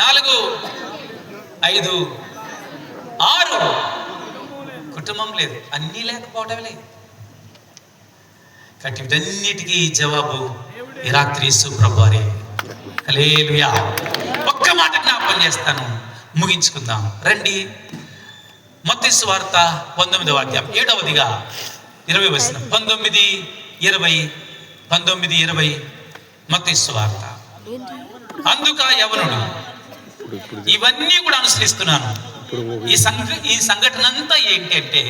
4, 5, 6 కుటుంబం లేదు, అన్నీ లేకపోవటం లేదు. కాబట్టి వీటన్నిటికీ జవాబు ఈ రాత్రి యేసు ప్రభువారే. హల్లెలూయా. ఒక్క మాట జ్ఞాపకం చేస్తాను, ముగించుకుందాం రండి. మత్తయి సువార్త 19వ అధ్యాయం 7వదిగా 20 వచనం. 19:20 మత్తయి సువార్త. అందుక యవనుడు, ఇవన్నీ కూడా అనుసరిస్తున్నాను. ఈ సంఘటన అంతా ఏంటంటే,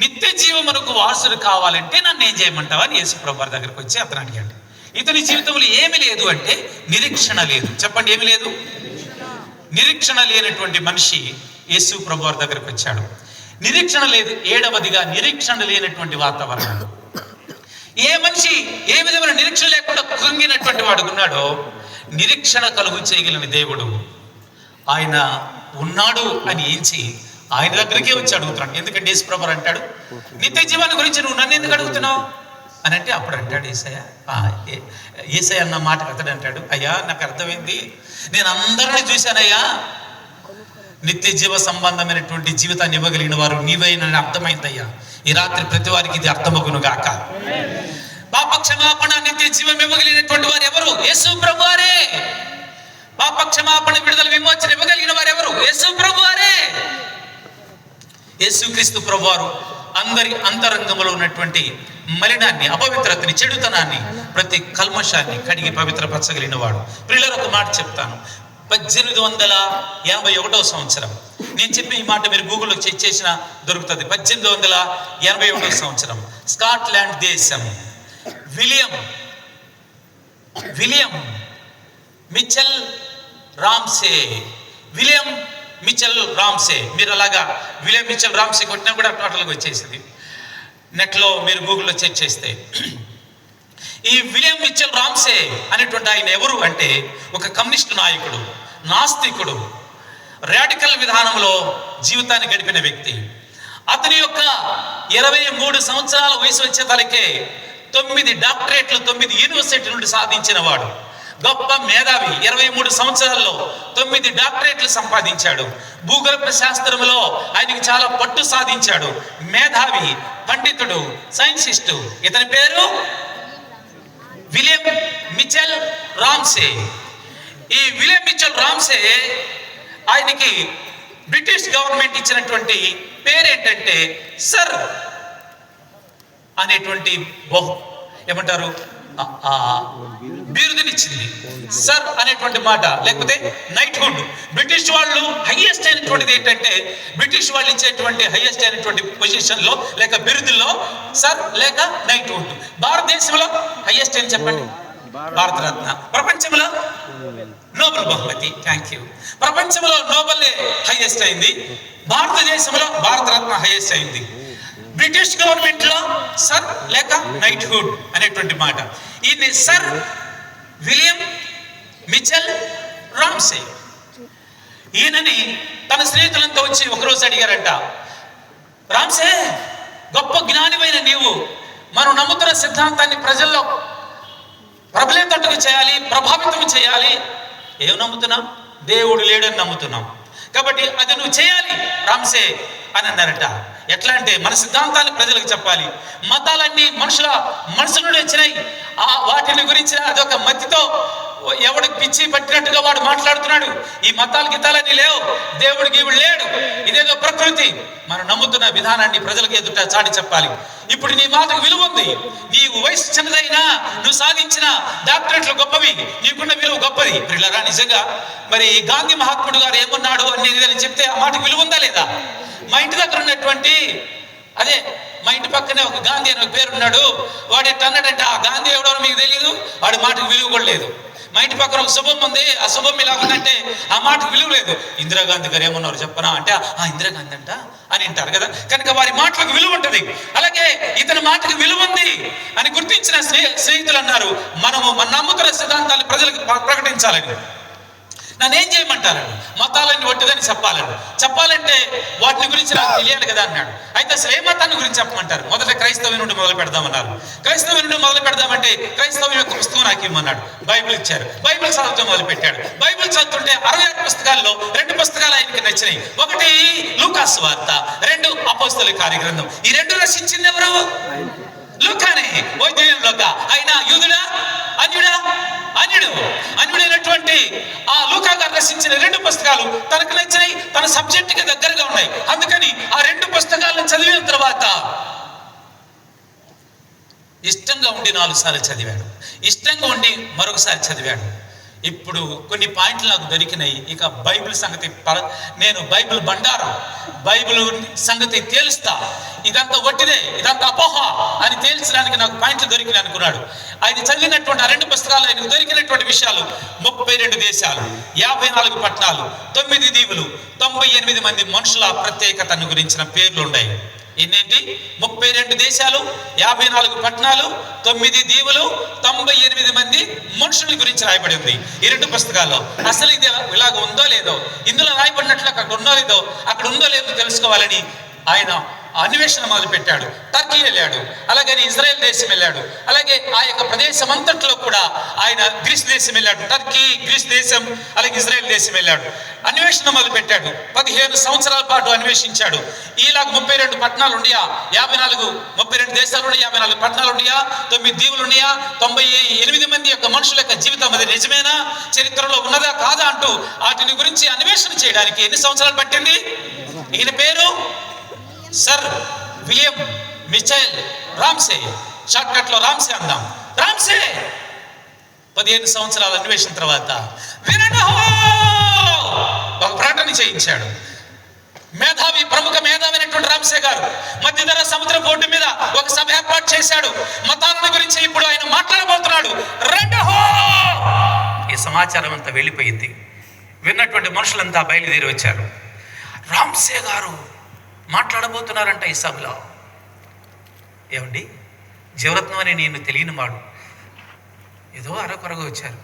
నిత్య జీవమునకు వారసుడు కావాలంటే నన్ను ఏం చేయమంటావా అని యేసు ప్రభువారి దగ్గరికి వచ్చి అతను అడిగాడు. ఇతని జీవితంలో ఏమి లేదు అంటే నిరీక్షణ లేదు. చెప్పండి, ఏమి లేదు? నిరీక్షణ లేనటువంటి మనిషి యేసు ప్రభువారి దగ్గరకు వచ్చాడు. నిరీక్షణ లేదు. 7వదిగా నిరీక్షణ లేనటువంటి వాతావరణం. ఏ మనిషి ఏ విధమైన నిరీక్షణ లేకుండా కృంగినటువంటి వాడుకున్నాడో నిరీక్షణ కలుగు చేయగలిగిన దేవుడు ఆయన ఉన్నాడు అని ఏంచి ఆయన దగ్గరికే వచ్చి అడుగుతున్నాడు. ఎందుకంటే యేసు ప్రభువారు అంటాడు, నిత్య జీవాన్ని గురించి నువ్వు నన్ను ఎందుకు అడుగుతున్నావు అని అంటే, అప్పుడు అంటాడు యేసయ్య అన్న మాటకు అతడు అంటాడు, అయ్యా నాకు అర్థమైంది, నేను అందరినీ చూశానయ్యా, నిత్య జీవ సంబంధమైనటువంటి జీవితాన్ని ఇవ్వగలిగిన వారు నీవైనా అర్థమైందయ్యా. ఈ రాత్రి ప్రతి వారికి ఇది అర్థమగును గాక. పాప క్షమాపణ, నిత్య జీవం ఇవ్వగలిగినటువంటి వారు ఎవరు? యేసు ప్రభువారే. పాప క్షమాపణ, విడుదల, విమోచన ఇవ్వగలిగిన వారు ఎవరు? యేసు ప్రభువారే. యేసుక్రీస్తు ప్రభువారు అందరి అంతరంగంలో ఉన్నటువంటి మలినాన్ని, అపవిత్రతని, చెడుతనాన్ని, ప్రతి కల్మషాన్ని కడిగి పవిత్రపరచగలిగిన వాడు. ప్రియులారా, ఒక మాట చెప్తాను. 1881వ సంవత్సరం. నేను చెప్పిన ఈ మాట మీరు గూగుల్లో చెక్ చేసినా దొరుకుతుంది. 1881వ సంవత్సరం, స్కాట్లాండ్ దేశం, విలియం మిచెల్ రామ్సే. మీరు అలాగా విలియం మిచెల్ రామ్సే కొట్టినా కూడా టోటల్గా వచ్చేసింది. నెట్లో మీరు గూగుల్లో చెక్ చేస్తే. ఈ విలియం మిచెల్ రామ్సే అనేటువంటి ఆయన ఎవరు అంటే, ఒక కమ్యూనిస్టు నాయకుడు, నాస్తికుడు, రాడికల్ విధానంలో జీవితాన్ని గడిపిన వ్యక్తి. అతని యొక్క 23 సంవత్సరాల వయసు వచ్చే తలకే 9 డాక్టరేట్లు 9 యూనివర్సిటీ నుండి సాధించిన వాడు. గొప్ప మేధావి. 23 సంవత్సరాల్లో 9 డాక్టరేట్లు సంపాదించాడు. భూగర్భ శాస్త్రంలో ఆయనకి చాలా పట్టు సాధించాడు. మేధావి, పండితుడు, సైన్సిస్టు. ఇతని పేరు విలియం మిచెల్ రామ్సే. ఈ విలియం మిచెల్ రామ్సే ఆయనకి బ్రిటిష్ గవర్నమెంట్ ఇచ్చినటువంటి పేరేంటంటే సర్ అనేటువంటి ఏమంటారు బిరుదునిచ్చింది. సర్ అనేటువంటి మాట, లేకపోతే నైట్హుడ్. బ్రిటిష్ వాళ్ళు హైయెస్ట్ అయినటువంటిది ఏంటంటే, బ్రిటిష్ వాళ్ళు ఇచ్చేటువంటి హైయెస్ట్ అయినటువంటి పొజిషన్ లో లేక బిరుదుల్లో సర్ లేక నైట్హుడ్. భారతదేశంలో హైయెస్ట్ అని చెప్పండి, భారతరత్న. ప్రపంచంలో నోబెల్ బహుమతి. Thank you. ప్రపంచంలో నోబెల్ హైయెస్ట్ అయింది, భారతదేశంలో భారతరత్న హైయెస్ట్ అయింది. బ్రిటిష్ గవర్నమెంట్ లో సర్ లేక నైట్హుడ్ అనేటువంటి మాట. ఈయన సర్ విలియం మిచెల్ రామ్సే. ఈయనని తన స్నేహితులంతా వచ్చి ఒకరోజు అడిగారంట, రామ్సే, గొప్ప జ్ఞానివైన నీవు మనం నమ్ముతున్న సిద్ధాంతాన్ని ప్రజల్లో ప్రబలేతట్టుగా చేయాలి, ప్రభావితం చేయాలి. ఏం నమ్ముతున్నాం? దేవుడు లేడని నమ్ముతున్నాం. కాబట్టి అది నువ్వు చేయాలి రామ్సే అని అన్నారట. ఎట్లా అంటే, మన సిద్ధాంతాన్ని ప్రజలకు చెప్పాలి. మతాలన్నీ మనుషుల మనసు నుండి వచ్చినాయి. వాటిని గురించి అదొక మతితో ఎవడికి పిచ్చి పట్టినట్టుగా వాడు మాట్లాడుతున్నాడు. ఈ మతాలు గీతాలన్నీ లేవు, దేవుడికి ఇవి లేడు, ఇదేదో ప్రకృతి. మనం నమ్ముతున్న విధానాన్ని ప్రజలకు ఎదుట చాటి చెప్పాలి. ఇప్పుడు నీ మాటకు విలువ ఉంది. నీ వయసు చిన్నదైనా నువ్వు సాధించిన డాక్టరేట్లు గొప్పవి, నీకున్న విలువ గొప్పది. పిల్లరా, నిజంగా మరి గాంధీ మహాత్ముడు గారు ఏమన్నాడు అనేది చెప్తే ఆ మాటకు విలువ ఉందా లేదా? మా ఇంటి దగ్గర ఉన్నటువంటి మా ఇంటి పక్కనే ఒక గాంధీ అనే పేరున్నాడు. వాడు ఎట్లా అన్నాడంటే, ఆ గాంధీ ఎవడో మీకు తెలియదు, వాడి మాటకు విలువ కూడా లేదు. మా ఇంటి పక్కన ఒక శుభం ఉంది, ఆ శుభం ఇలా ఉందంటే ఆ మాటకు విలువ లేదు. ఇందిరాగాంధీ గారు ఏమన్నారు చెప్పనా అంటే, ఆ ఇందిరాగాంధీ అంట అని అంటారు కదా. కనుక వారి మాటలకు విలువ ఉంటుంది. అలాగే ఇతని మాటకు విలువ ఉంది అని గుర్తించిన స్నేహితులు అన్నారు, మనము మన నమ్ముతున్న సిద్ధాంతాన్ని ప్రజలకు ప్రకటించాలని. నన్ను ఏం చేయమంటారండి? మతాలన్నీ ఒట్టిదని చెప్పాలంటే వాటిని గురించి నాకు తెలియాలి కదా అన్నాడు. అయితే అసలు ఏ మతాన్ని గురించి చెప్పమంటారు? మొదట క్రైస్తవం నుండి మొదలు పెడదామన్నారు. క్రైస్తవం నుండి మొదలు పెడదామంటే క్రైస్తవం యొక్క పుస్తకం నాకు ఇమ్మన్నాడు. బైబిల్ ఇచ్చారు. బైబిల్ చదవటం మొదలు పెట్టాడు. బైబిల్ చదువుతుంటే 66 పుస్తకాల్లో 2 పుస్తకాలు ఆయనకి నచ్చినాయి. ఒకటి లూకాసు వార్త, 2 అపోస్తలుల కార్యగ్రంథం. ఈ 2 రచించింది ఎవరు? లూకానే. లోక ఆయన యూదుడా అన్యుడైనటువంటి ఆ లూకా గారు రచించిన 2 పుస్తకాలు తనకు నచ్చినాయి, తన సబ్జెక్టుకి దగ్గరగా ఉన్నాయి. అందుకని ఆ 2 పుస్తకాలను చదివిన తర్వాత ఇష్టంగా ఉండి 4 సార్లు చదివాడు. ఇష్టంగా ఉండి మరొకసారి చదివాడు. ఇప్పుడు కొన్ని పాయింట్లు నాకు దొరికినాయి. ఇక బైబిల్ సంగతి నేను బైబిల్ బండారం, బైబిల్ సంగతి తేలుస్తా, ఇదంతా ఒట్టిదే, ఇదంతా అపోహ అని తేల్చడానికి నాకు పాయింట్లు దొరికినాయి అనుకున్నాడు. ఆయన చదివినటువంటి ఆ 2 పుస్తకాలు ఆయనకు దొరికినటువంటి విషయాలు: 32 దేశాలు, 54 పట్టణాలు, 9 దీవులు, 98 మంది మనుషుల ప్రత్యేకతను గురించిన పేర్లు ఉన్నాయి. ఏంటి? 32 దేశాలు, 54 పట్టణాలు, 9 దీవులు, 98 మంది మనుషుల గురించి రాయబడి ఉంది ఈ 2 పుస్తకాల్లో. అసలు ఇది ఇలాగ ఉందో లేదో, ఇందులో రాయబడినట్లు అక్కడ ఉందో లేదో, అక్కడ ఉందో లేదో తెలుసుకోవాలని ఆయన అన్వేషణ మొదలు పెట్టాడు. టర్కీ వెళ్ళాడు, అలాగే ఇజ్రాయెల్ దేశం వెళ్ళాడు, అలాగే ఆ యొక్క ప్రదేశం అంతట్లో కూడా ఆయన గ్రీస్ దేశం వెళ్ళాడు. టర్కీ, గ్రీస్ దేశం, అలాగే ఇజ్రాయెల్ దేశం వెళ్ళాడు. అన్వేషణ మొదలు పెట్టాడు. 15 సంవత్సరాల పాటు అన్వేషించాడు. ఇలాగ 32 పట్టణాలు ఉన్నాయా, 32 దేశాలు ఉన్నాయా, 54 పట్టణాలు ఉన్నాయా, 9 దీవులు ఉన్నాయా, 98 మంది యొక్క మనుషుల యొక్క జీవితం అది నిజమేనా, చరిత్రలో ఉన్నదా కాదా అంటూ వాటిని గురించి అన్వేషణ చేయడానికి ఎన్ని సంవత్సరాలు పట్టింది? ఈయన పేరు sir William Mitchell Ramsay. Shortcut లో రామ్సే అందాం. రామ్సే 15 సంవత్సరాల అన్వేషణ తర్వాత ఒక ప్రకటన చేయించాడు. ప్రముఖ మేధావైనటువంటి రామ్సే గారు మధ్యధర సముద్ర బోర్డు మీద ఒక సభ ఏర్పాటు చేశాడు. మతాలను గురించి ఇప్పుడు ఆయన మాట్లాడబోతున్నాడు. ఈ సమాచారం అంతా వెళ్ళిపోయింది. విన్నటువంటి మనుషులంతా బయలుదేరి వచ్చారు. రామ్సే గారు మాట్లాడబోతున్నారంట ఈ సభలో. ఏమండి, జీవరత్నం అని నేను తెలియని వాడు ఏదో అరకొరగా వచ్చారు.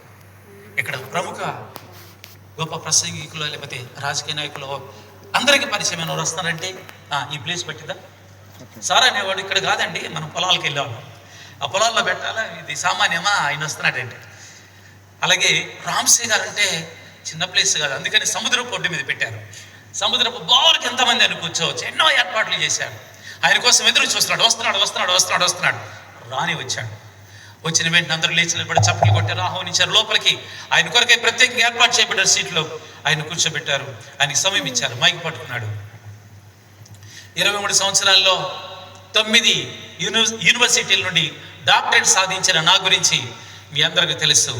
ఇక్కడ ప్రముఖ గొప్ప ప్రసంగికులు లేకపోతే రాజకీయ నాయకులు అందరికీ పరిచయమైన వారు వస్తారంటే ఈ ప్లేస్ పెట్టిద్దా సార్ అనేవాడు. ఇక్కడ కాదండి, మనం పొలాలకు వెళ్ళాము, ఆ పొలాల్లో పెట్టాలా, ఇది సామాన్యమా, ఆయన వస్తున్నాడంటే. అలాగే రామ్సే గారు అంటే చిన్న ప్లేస్ కాదు, అందుకని సముద్ర పొడ్డు మీద పెట్టారు. సముద్రపు బారుకి ఎంతమంది అని కూర్చోవచ్చు, ఎన్నో ఏర్పాట్లు చేశాడు. ఆయన కోసం ఎదురు చూస్తున్నాడు. వస్తున్నాడు రాని వచ్చాడు. వచ్చిన వెంటనే అందరూ లేచి నిలబడి చప్పట్లు కొట్టారు, ఆహ్వానించారు లోపలికి. ఆయన కొరకై ప్రత్యేకంగా ఏర్పాటు చేయబడ్డారు సీట్లో. ఆయన కూర్చోబెట్టారు. ఆయనకి సమయం ఇచ్చారు. మైక్ పట్టుకున్నాడు. 23 సంవత్సరాల్లో 9 యూనివర్సిటీల నుండి డాక్టరేట్ సాధించిన నా గురించి మీ అందరికీ తెలుసు.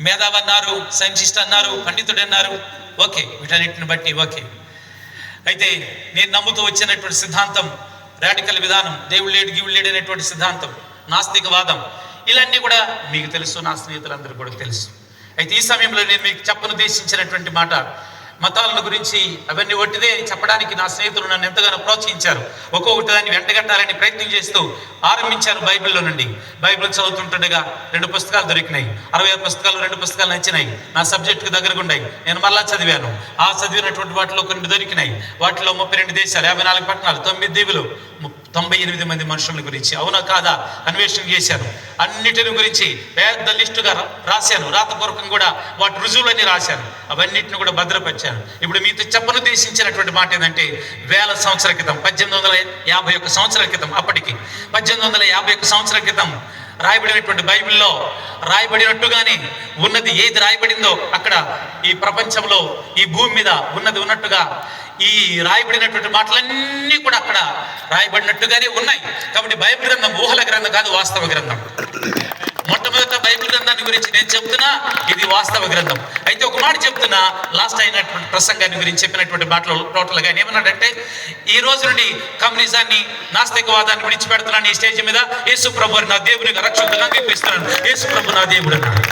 మేధావి అన్నారు, సైంటిస్ట్ అన్నారు, పండితుడు అన్నారు. ఓకే, వీటన్నిటిని బట్టి ఓకే. అయితే నేను నమ్ముతూ వచ్చినటువంటి సిద్ధాంతం రాడికల్ విధానం, దేవుడు లేడు గివుడు లేడు అనేటువంటి సిద్ధాంతం, నాస్తికవాదం, ఇవన్నీ కూడా మీకు తెలుసు, నా స్నేహితులందరూ కూడా తెలుసు. అయితే ఈ సమయంలో నేను మీకు చెప్పనుద్దేశించినటువంటి మాట మతాలను గురించి అవన్నీ ఒట్టిదే చెప్పడానికి నా స్నేహితులు నన్ను ఎంతగానో ప్రోత్సహించారు. ఒక్కొక్కటి దాన్ని వెంటగట్టాలని ప్రయత్నం చేస్తూ ఆరంభించాను. బైబిల్లో నుండి బైబిల్ చదువుతుండగా 2 పుస్తకాలు దొరికినాయి. 60 పుస్తకాలు 2 పుస్తకాలు నచ్చినాయి, నా సబ్జెక్టుకు దగ్గరగా ఉన్నాయి. నేను మళ్ళా చదివాను. ఆ చదివినటువంటి వాటిలో కొన్ని దొరికినాయి. వాటిలో 32 దేశాలు, 54 పట్టణాలు, 9 దీవులు, 98 మంది మనుషుల గురించి అవునా కాదా అన్వేషణ చేశాను. అన్నిటిని గురించి పెద్ద లిస్టుగా రాశాను. రాతపూర్వకం కూడా వాటి రుజువులన్నీ రాశాను. అవన్నిటిని కూడా భద్రపరిచాను. ఇప్పుడు మీతో చెప్పనుద్దేశించినటువంటి మాట ఏంటంటే 1000 సంవత్సరాల క్రితం, 1851 సంవత్సరాల క్రితం, అప్పటికి 1851 సంవత్సరాల క్రితం రాయబడినటువంటి బైబిల్లో రాయబడినట్టుగానే ఉన్నది ఏది రాయబడిందో అక్కడ ఈ ప్రపంచంలో ఈ భూమి మీద ఉన్నది ఉన్నట్టుగా ఈ రాయబడినటువంటి మాటలన్నీ కూడా అక్కడ రాయబడినట్టుగానే ఉన్నాయి. కాబట్టి బైబిల్ గ్రంథం ఊహల గ్రంథం కాదు, వాస్తవ గ్రంథం. మొట్టమొదట బైబిల్ గ్రంథాన్ని గురించి నేను చెప్తున్నా, ఇది వాస్తవ గ్రంథం. అయితే ఒక మాట చెప్తున్నా, లాస్ట్ అయినటువంటి ప్రసంగాన్ని గురించి చెప్పినటువంటి మాటలు టోటల్గా ఏమన్నాడంటే, ఈ రోజు నుండి కమ్యూనిజాన్ని, నాస్తికవాదాన్ని విడిచిపెడుతున్నాను ఈ స్టేజ్ మీద. యేసు ప్రభు నా దేవునికి రక్షకుడుగా అంగీకరిస్తున్నాను. యేసు ప్రభు నా దేవుడు అన్నాడు.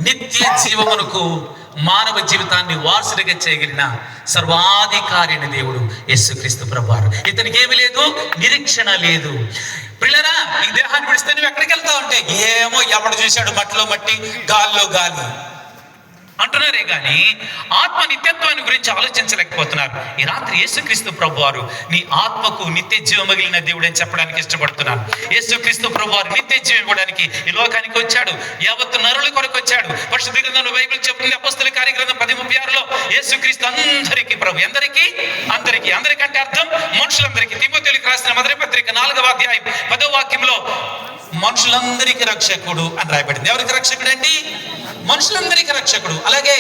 నిత్య జీవమునకు మానవ జీవితాన్ని వారసుడిగా చేయగలిగిన సర్వాధికారి అయిన దేవుడు యేసుక్రీస్తు ప్రభువారు. ఇతనికి ఏమి లేదు, నిరీక్షణ లేదు. పిల్లరా, ఈ దేహాన్ని విడిస్తే నువ్వు ఎక్కడికి వెళ్తావు అంటే, ఏమో ఎవడు చూశాడు, మట్టిలో మట్టి, గాల్లో గాలి అంటున్నారే గాని ఆత్మ నిత్యత్వాన్ని గురించి ఆలోచించలేకపోతున్నారు. ఈ రాత్రి యేసుక్రీస్తు ప్రభువారు నీ ఆత్మకు నిత్య జీవం మిగిలిన దేవుడు అని చెప్పడానికి ఇష్టపడుతున్నాను. యేసుక్రీస్తు ప్రభువారు నిత్య జీవం ఇవ్వడానికి ఈ లోకానికి వచ్చాడు. యావత్తు నరుల కొరకు వచ్చాడు. పరిశుద్ధ గ్రంథంలో బైబిల్ చెప్తుంది, అపోస్తల కార్యగ్రంథం 10:36లో యేసుక్రీస్తు అందరికీ ప్రభు. అందరికంటే అర్థం మనుషులందరికీ. తిమోతేయులకు రాసిన మొదటి పత్రిక 4వ అధ్యాయం 10వ వాక్యంలో మనుషులందరికీ రక్షకుడు అని రాయబడింది. ఎవరికి రక్షకుడు అండి? మనుషులందరికీ రక్షకుడు. అలాగే